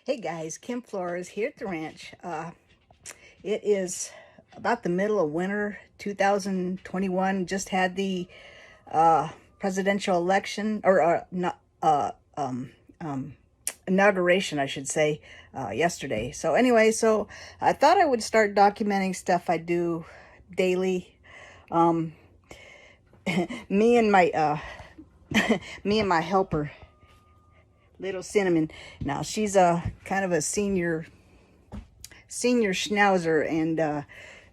Hey guys, Kim Flores here at the ranch. It is about the middle of winter 2021. Just had the presidential election, or not, inauguration, I should say, yesterday. So anyway, so I thought I would start documenting stuff I do daily. Um, me and my me and my helper, little Cinnamon. Now she's a kind of a senior schnauzer, and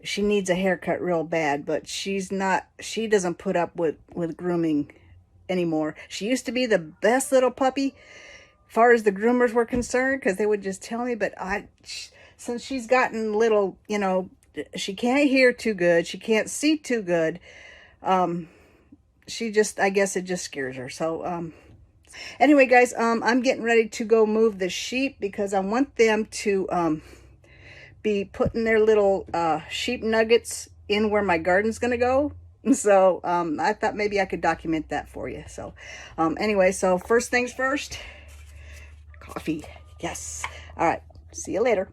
she needs a haircut real bad, but she doesn't put up with grooming anymore. She used to be the best little puppy far as the groomers were concerned, because they would just tell me, but since she's gotten little, she can't hear too good, she can't see too good, she just, I guess it just scares her. So anyway guys, I'm getting ready to go move the sheep because I want them to be putting their little sheep nuggets in where my garden's gonna go. So I thought maybe I could document that for you. So anyway, so first things first, coffee. Yes. All right, see you later.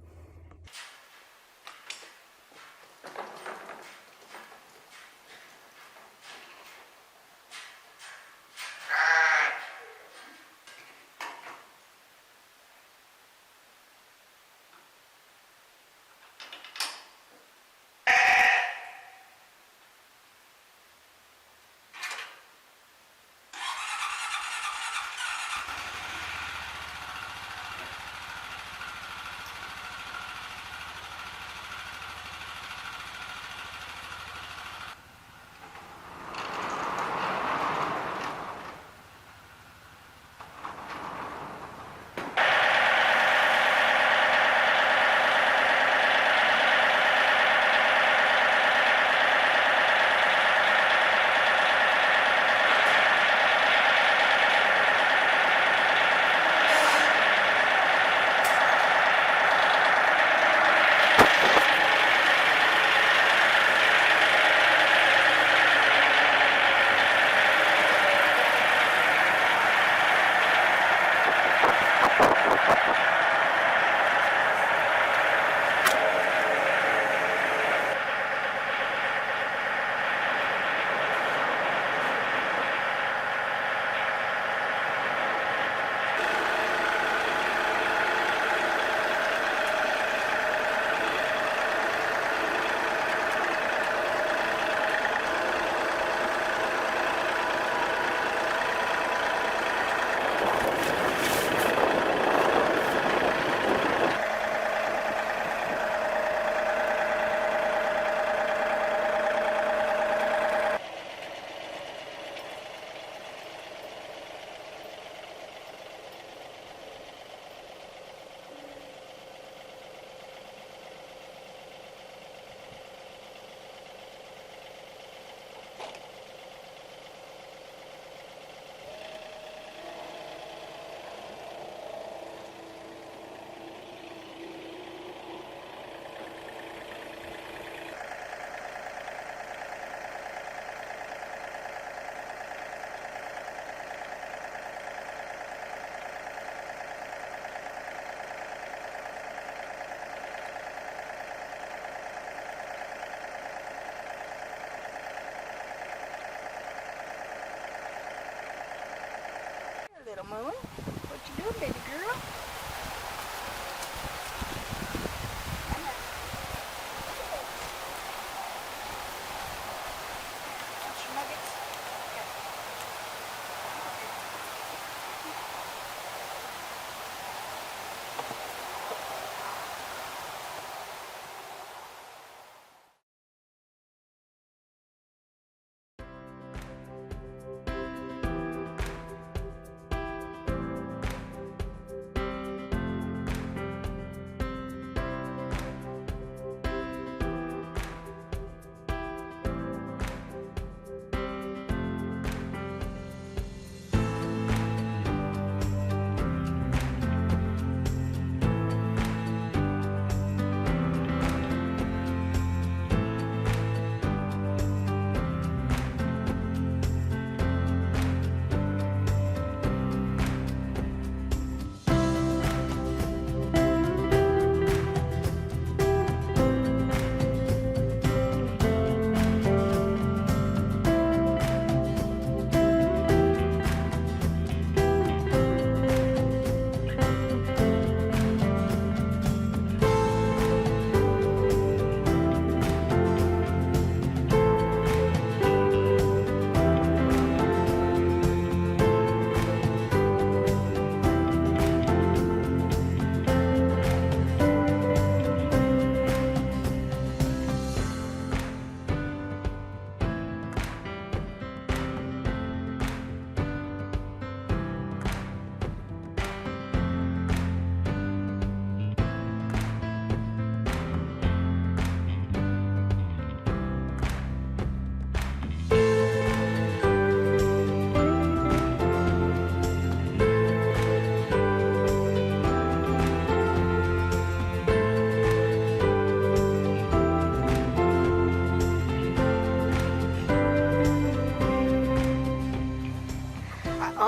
Little moon, what you doing, baby girl?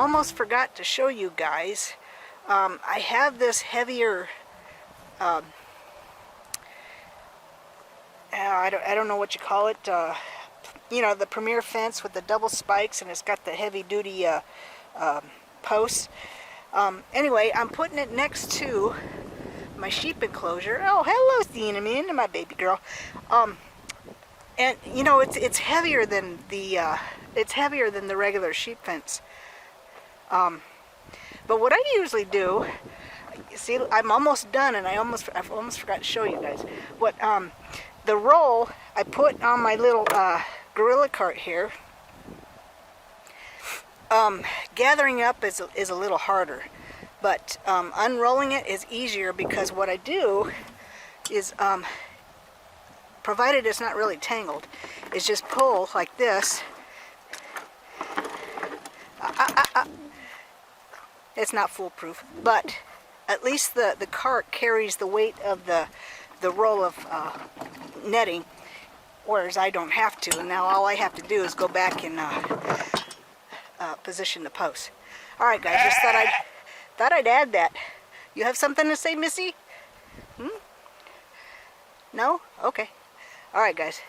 almost forgot to show you guys. I have this heavier, I don't know what you call it, you know, the Premier fence with the double spikes, and it's got the heavy duty posts. Anyway, I'm putting it next to my sheep enclosure. Oh, hello, Cinnamon, my baby girl. And you know, it's heavier than the regular sheep fence. But what I usually do, see, I'm almost done, and I've almost forgot to show you guys. What the roll I put on my little gorilla cart here. Gathering up is a little harder, but unrolling it is easier, because what I do is, provided it's not really tangled, is just pull like this. It's not foolproof, but at least the cart carries the weight of the roll of netting, whereas I don't have to, and now all I have to do is go back and position the posts. Alright guys, just thought I'd add that. You have something to say, Missy? No? Okay. Alright guys.